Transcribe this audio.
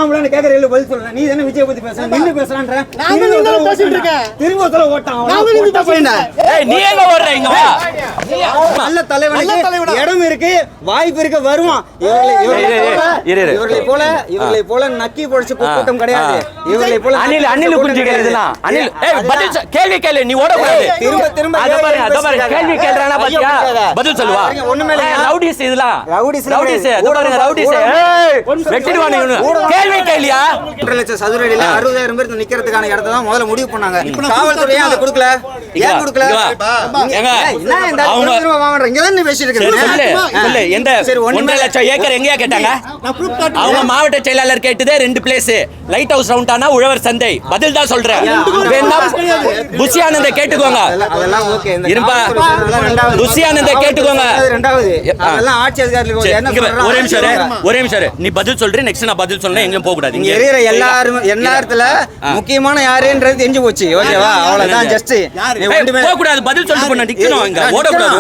ஆம்பளை கேக்குற பதில் சொல்லல. நீ தானே விஜய் பத்தி பேசுற, நின்னு பேசுறான்ற. திரும்ப சொல்ல ஓட்டான். நீ எங்க ஓடுற? இங்க வா. நல்ல தலைவனுக்கு இடம் இருக்கு, வாய்ப்பு இருக்கு, வருவான். இவர்களை போல நக்கி பொழிச்சு கூட்டம் கிடையாது. இவர்களை போல அணில் குஞ்சுகள் இதெல்லாம். அணில் பதில் கேள்வி கேளு. நீ ஓட கூடாது. திரும்ப அத பாருங்க கேள்வி கேக்குறானா பாத்தியா? பதில் சொல்லுவா. ரவுடிஸ் இதெல்லாம். ரவுடிஸ் அது பாருங்க ரவுடிஸ். வெட்டிடுவானே இவனு. கேள்வி கேளியா? 1.5 லட்சம் சதுர அடியில 60,000 பேர் நிக்கிறதுக்கான இடத்தை தான் முதல்ல முடிவு பண்ணாங்க. காவல்துறை ஏன் அதை கொடுக்கல? ஏன் கொடுக்கல? ஏங்க அவங்க இங்க தான் பேசிட்டு இருக்கீங்க. சொல்லு எந்த 1.5 லட்சம் ஏக்கர் எங்கயா கேட்டாங்க? அவங்க மாவட்ட செயலாளர் கேட்டதே 2 பிளேஸ். லைட் ஹவுஸ் ரவுண்டானா உழவர் சந்தை. பதில் தான் சொல்றேன். புஷி ஆனந்த கேட்டுக்கோங்க. அதெல்லாம் ஓகே. இருப்பா புஷி ஆனந்த கேட்டுக்கோங்க. ரெண்டாவது அதெல்லாம் ஆட்சி அதிகாரிகள் என்ன சொல்றாங்க? ஒரே நிமிஷம் நீ பதில் சொல்ற. நெக்ஸ்ட் நான் பதில் சொல்றேன். எங்கயும் போக கூடாது. இங்க இருக்கிற எல்லாரும் எல்லாத்துல முக்கியமான யாருன்றது தெரிஞ்சு போச்சு. ஓகேவா? அவ்வளவுதான். ஜஸ்ட் போக கூடாது. பதில் சொல்லிட்டு போனா நிக்கணும். அங்க ஓட கூடாது.